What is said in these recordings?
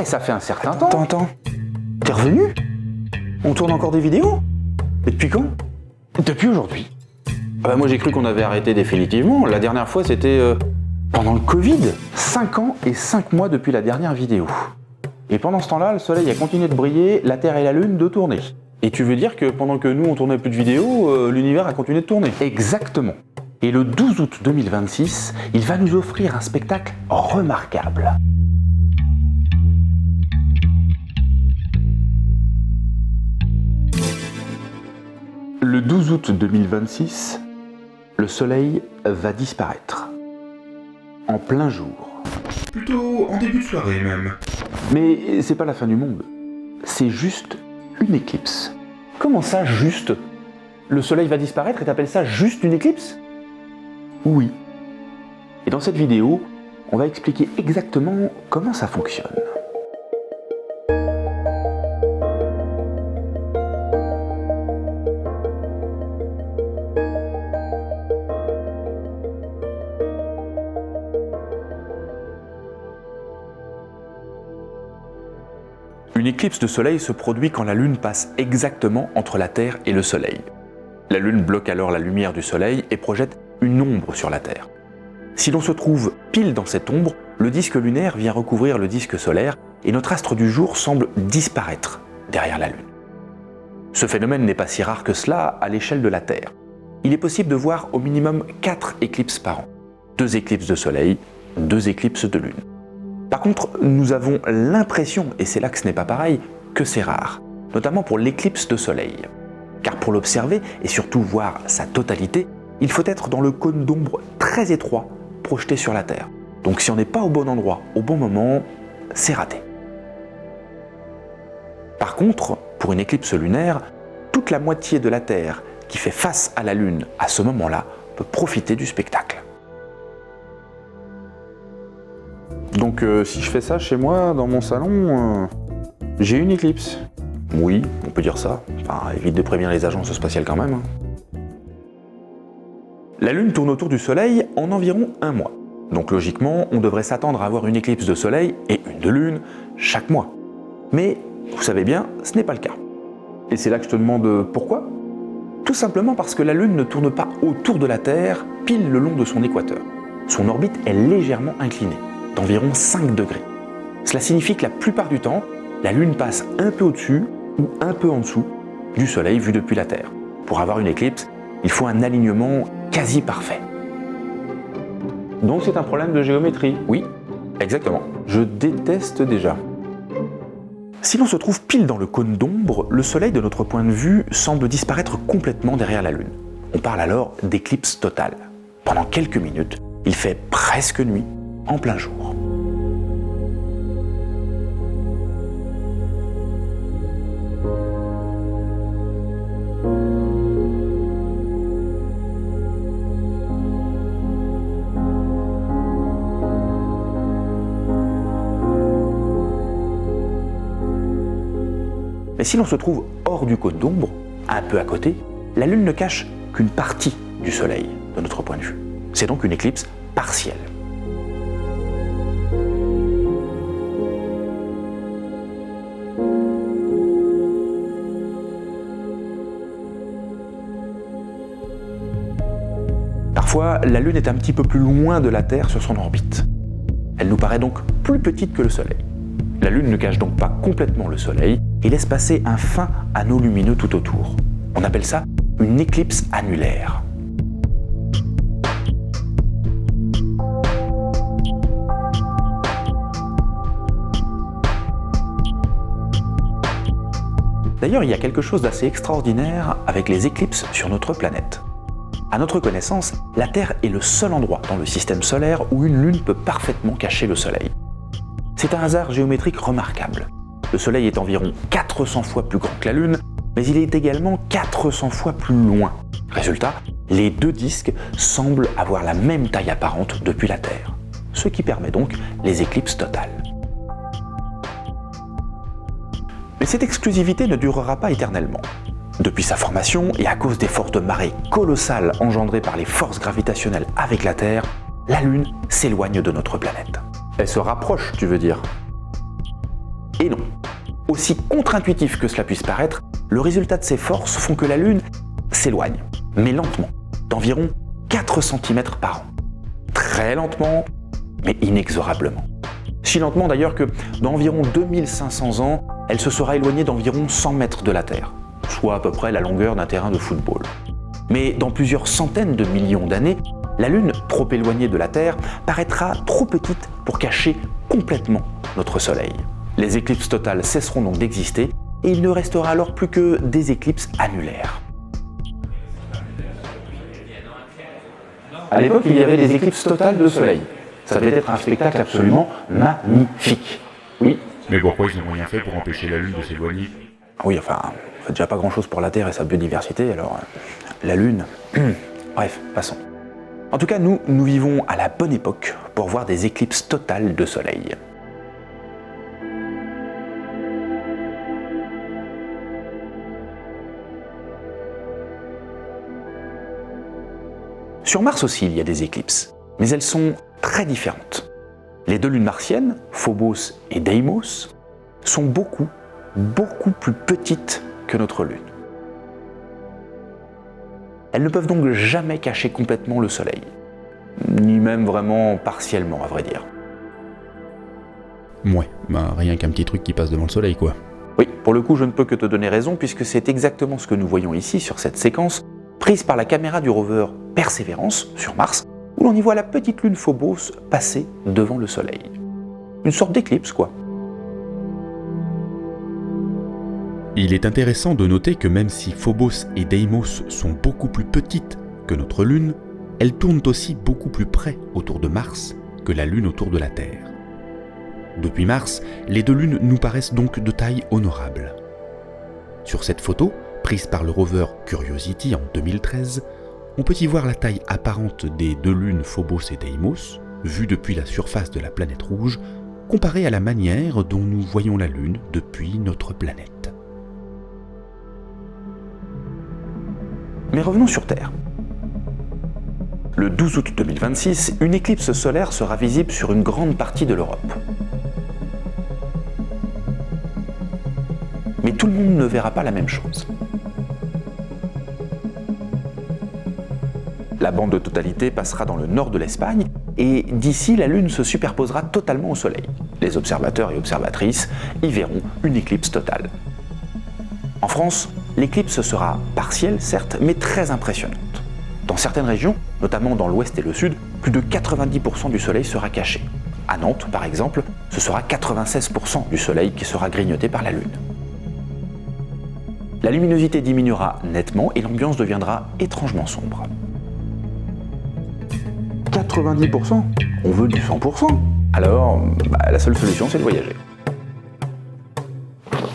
ça fait un certain temps. Attends. T'es revenu? On tourne encore des vidéos? Et depuis quand? Depuis aujourd'hui. Ah bah moi j'ai cru qu'on avait arrêté définitivement. La dernière fois c'était pendant le Covid. 5 ans et 5 mois depuis la dernière vidéo. Et pendant ce temps-là, le soleil a continué de briller, la Terre et la Lune de tourner. Et tu veux dire que pendant que nous on tournait plus de vidéos, l'univers a continué de tourner? Exactement. Et le 12 août 2026, il va nous offrir un spectacle remarquable. Le 12 août 2026, le soleil va disparaître. En plein jour. Plutôt en début de soirée même. Mais c'est pas la fin du monde. C'est juste une éclipse. Comment ça, juste? Le soleil va disparaître et t'appelles ça juste une éclipse? Oui. Et dans cette vidéo, on va expliquer exactement comment ça fonctionne. Une éclipse de soleil se produit quand la Lune passe exactement entre la Terre et le soleil. La Lune bloque alors la lumière du soleil et projette une ombre sur la Terre. Si l'on se trouve pile dans cette ombre, le disque lunaire vient recouvrir le disque solaire et notre astre du jour semble disparaître derrière la Lune. Ce phénomène n'est pas si rare que cela à l'échelle de la Terre. Il est possible de voir au minimum 4 éclipses par an. 2 éclipses de soleil, 2 éclipses de Lune. Par contre, nous avons l'impression, et c'est là que ce n'est pas pareil, que c'est rare, notamment pour l'éclipse de soleil. Car pour l'observer et surtout voir sa totalité, il faut être dans le cône d'ombre très étroit projeté sur la Terre. Donc si on n'est pas au bon endroit, au bon moment, c'est raté. Par contre, pour une éclipse lunaire, toute la moitié de la Terre qui fait face à la Lune à ce moment-là peut profiter du spectacle. Donc si je fais ça chez moi, dans mon salon, j'ai une éclipse. Oui, on peut dire ça. Enfin, évite de prévenir les agences spatiales quand même. La Lune tourne autour du Soleil en environ 1 mois. Donc logiquement, on devrait s'attendre à avoir une éclipse de Soleil et une de Lune chaque mois. Mais, vous savez bien, ce n'est pas le cas. Et c'est là que je te demande pourquoi? Tout simplement parce que la Lune ne tourne pas autour de la Terre, pile le long de son équateur. Son orbite est légèrement inclinée, d'environ 5 degrés. Cela signifie que la plupart du temps, la Lune passe un peu au-dessus ou un peu en dessous du Soleil vu depuis la Terre. Pour avoir une éclipse, il faut un alignement quasi parfait. Donc c'est un problème de géométrie. Oui, exactement. Je déteste déjà. Si l'on se trouve pile dans le cône d'ombre, le Soleil de notre point de vue semble disparaître complètement derrière la Lune. On parle alors d'éclipse totale. Pendant quelques minutes, il fait presque nuit en plein jour. Mais si l'on se trouve hors du cône d'ombre, un peu à côté, la Lune ne cache qu'une partie du Soleil, de notre point de vue. C'est donc une éclipse partielle. Parfois, la Lune est un petit peu plus loin de la Terre sur son orbite. Elle nous paraît donc plus petite que le Soleil. La Lune ne cache donc pas complètement le Soleil et laisse passer un fin anneau lumineux tout autour. On appelle ça une éclipse annulaire. D'ailleurs, il y a quelque chose d'assez extraordinaire avec les éclipses sur notre planète. À notre connaissance, la Terre est le seul endroit dans le système solaire où une lune peut parfaitement cacher le Soleil. C'est un hasard géométrique remarquable. Le Soleil est environ 400 fois plus grand que la Lune, mais il est également 400 fois plus loin. Résultat, les deux disques semblent avoir la même taille apparente depuis la Terre, ce qui permet donc les éclipses totales. Mais cette exclusivité ne durera pas éternellement. Depuis sa formation, et à cause des forces de marée colossales engendrées par les forces gravitationnelles avec la Terre, la Lune s'éloigne de notre planète. Elle se rapproche, tu veux dire? Aussi contre-intuitif que cela puisse paraître, le résultat de ces forces font que la Lune s'éloigne, mais lentement, d'environ 4 cm par an. Très lentement, mais inexorablement. Si lentement d'ailleurs que dans environ 2500 ans, elle se sera éloignée d'environ 100 mètres de la Terre, soit à peu près la longueur d'un terrain de football. Mais dans plusieurs centaines de millions d'années, la Lune, trop éloignée de la Terre, paraîtra trop petite pour cacher complètement notre Soleil. Les éclipses totales cesseront donc d'exister et il ne restera alors plus que des éclipses annulaires. À l'époque, il y avait des éclipses totales de Soleil. Ça devait être un spectacle absolument magnifique. Oui. Mais pourquoi ils n'ont rien fait pour empêcher la Lune de s'éloigner? Oui, enfin, on fait déjà pas grand-chose pour la Terre et sa biodiversité, alors la Lune... Bref, passons. En tout cas, nous vivons à la bonne époque pour voir des éclipses totales de Soleil. Sur Mars aussi, il y a des éclipses, mais elles sont très différentes. Les deux lunes martiennes, Phobos et Deimos, sont beaucoup plus petites que notre Lune. Elles ne peuvent donc jamais cacher complètement le Soleil, ni même vraiment partiellement, à vrai dire. Ouais, rien qu'un petit truc qui passe devant le Soleil, quoi. Oui, pour le coup, je ne peux que te donner raison, puisque c'est exactement ce que nous voyons ici sur cette séquence, prise par la caméra du rover Perseverance sur Mars, où l'on y voit la petite lune Phobos passer devant le Soleil. Une sorte d'éclipse, quoi. Il est intéressant de noter que même si Phobos et Deimos sont beaucoup plus petites que notre Lune, elles tournent aussi beaucoup plus près autour de Mars que la Lune autour de la Terre. Depuis Mars, les deux lunes nous paraissent donc de taille honorable. Sur cette photo, prise par le rover Curiosity en 2013, on peut y voir la taille apparente des deux lunes Phobos et Deimos, vues depuis la surface de la planète rouge, comparée à la manière dont nous voyons la Lune depuis notre planète. Mais revenons sur Terre. Le 12 août 2026, une éclipse solaire sera visible sur une grande partie de l'Europe. Mais tout le monde ne verra pas la même chose. La bande de totalité passera dans le nord de l'Espagne et d'ici, la Lune se superposera totalement au Soleil. Les observateurs et observatrices y verront une éclipse totale. En France, l'éclipse sera partielle, certes, mais très impressionnante. Dans certaines régions, notamment dans l'ouest et le sud, plus de 90% du Soleil sera caché. À Nantes, par exemple, ce sera 96% du Soleil qui sera grignoté par la Lune. La luminosité diminuera nettement et l'ambiance deviendra étrangement sombre. 90%? On veut du 100%? Alors, la seule solution, c'est de voyager.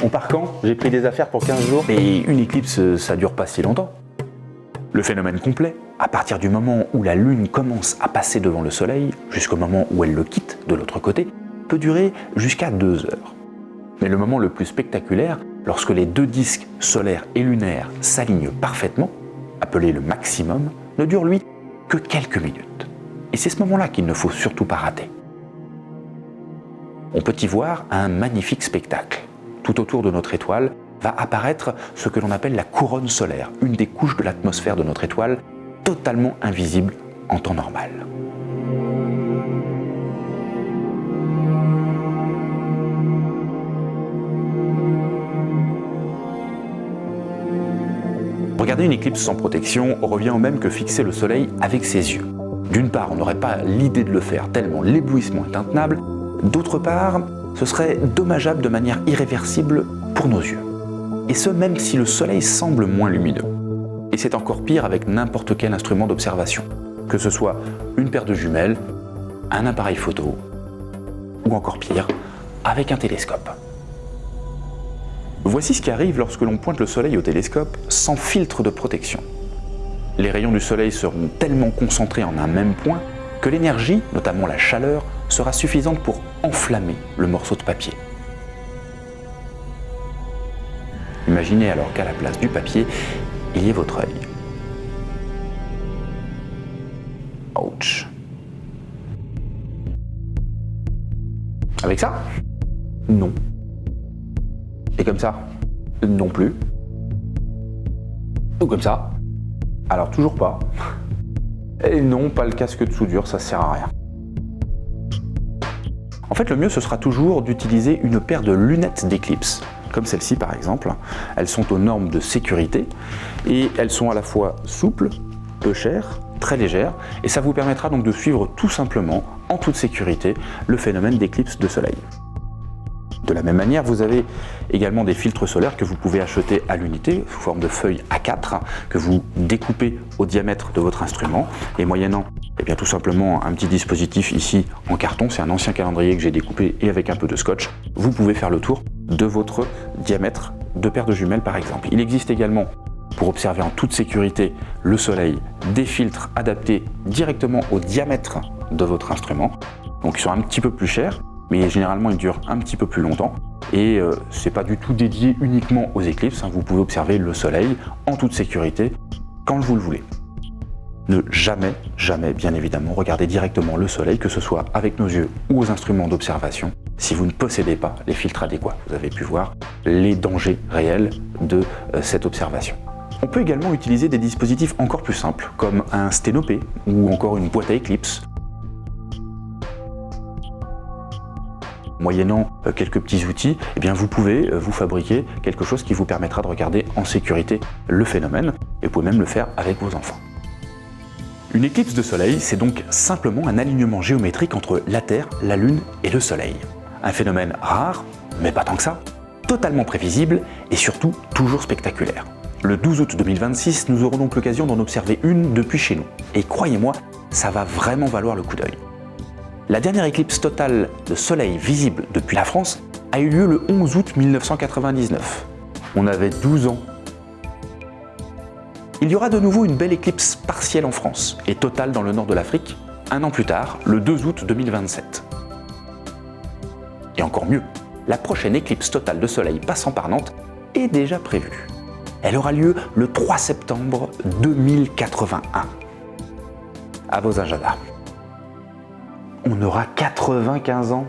On part quand? J'ai pris des affaires pour 15 jours. Et une éclipse, ça dure pas si longtemps. Le phénomène complet, à partir du moment où la Lune commence à passer devant le Soleil, jusqu'au moment où elle le quitte de l'autre côté, peut durer jusqu'à 2 heures. Mais le moment le plus spectaculaire, lorsque les deux disques solaires et lunaires s'alignent parfaitement, appelé le maximum, ne dure lui que quelques minutes. Et c'est ce moment-là qu'il ne faut surtout pas rater. On peut y voir un magnifique spectacle. Tout autour de notre étoile va apparaître ce que l'on appelle la couronne solaire, une des couches de l'atmosphère de notre étoile, totalement invisible en temps normal. Regarder une éclipse sans protection revient au même que fixer le Soleil avec ses yeux. D'une part, on n'aurait pas l'idée de le faire tellement l'éblouissement est intenable, d'autre part, ce serait dommageable de manière irréversible pour nos yeux. Et ce, même si le Soleil semble moins lumineux. Et c'est encore pire avec n'importe quel instrument d'observation, que ce soit une paire de jumelles, un appareil photo, ou encore pire, avec un télescope. Voici ce qui arrive lorsque l'on pointe le Soleil au télescope sans filtre de protection. Les rayons du Soleil seront tellement concentrés en un même point que l'énergie, notamment la chaleur, sera suffisante pour enflammer le morceau de papier. Imaginez alors qu'à la place du papier, il y ait votre œil. Ouch. Avec ça? Non. Et comme ça, non plus. Ou comme ça. Alors toujours pas. Et non, pas le casque de soudure, ça sert à rien. En fait, le mieux, ce sera toujours d'utiliser une paire de lunettes d'éclipse, comme celle-ci par exemple. Elles sont aux normes de sécurité et elles sont à la fois souples, peu chères, très légères, et ça vous permettra donc de suivre tout simplement, en toute sécurité, le phénomène d'éclipse de soleil. De la même manière, vous avez également des filtres solaires que vous pouvez acheter à l'unité, sous forme de feuilles A4, que vous découpez au diamètre de votre instrument, et moyennant tout simplement un petit dispositif ici en carton, c'est un ancien calendrier que j'ai découpé et avec un peu de scotch, vous pouvez faire le tour de votre diamètre de paire de jumelles par exemple. Il existe également, pour observer en toute sécurité le soleil, des filtres adaptés directement au diamètre de votre instrument, donc ils sont un petit peu plus chers, mais généralement ils durent un petit peu plus longtemps et c'est pas du tout dédié uniquement aux éclipses, vous pouvez observer le soleil en toute sécurité quand vous le voulez. Ne jamais, bien évidemment, regarder directement le soleil, que ce soit avec nos yeux ou aux instruments d'observation, si vous ne possédez pas les filtres adéquats. Vous avez pu voir les dangers réels de cette observation. On peut également utiliser des dispositifs encore plus simples, comme un sténopé ou encore une boîte à éclipse. Moyennant quelques petits outils, vous pouvez vous fabriquer quelque chose qui vous permettra de regarder en sécurité le phénomène, et vous pouvez même le faire avec vos enfants. Une éclipse de soleil, c'est donc simplement un alignement géométrique entre la Terre, la Lune et le Soleil. Un phénomène rare, mais pas tant que ça, totalement prévisible et surtout toujours spectaculaire. Le 12 août 2026, nous aurons donc l'occasion d'en observer une depuis chez nous. Et croyez-moi, ça va vraiment valoir le coup d'œil. La dernière éclipse totale de soleil visible depuis la France a eu lieu le 11 août 1999. On avait 12 ans. Il y aura de nouveau une belle éclipse partielle en France et totale dans le nord de l'Afrique, un an plus tard, le 2 août 2027. Et encore mieux, la prochaine éclipse totale de soleil passant par Nantes est déjà prévue. Elle aura lieu le 3 septembre 2081. À vos agendas. On aura 95 ans.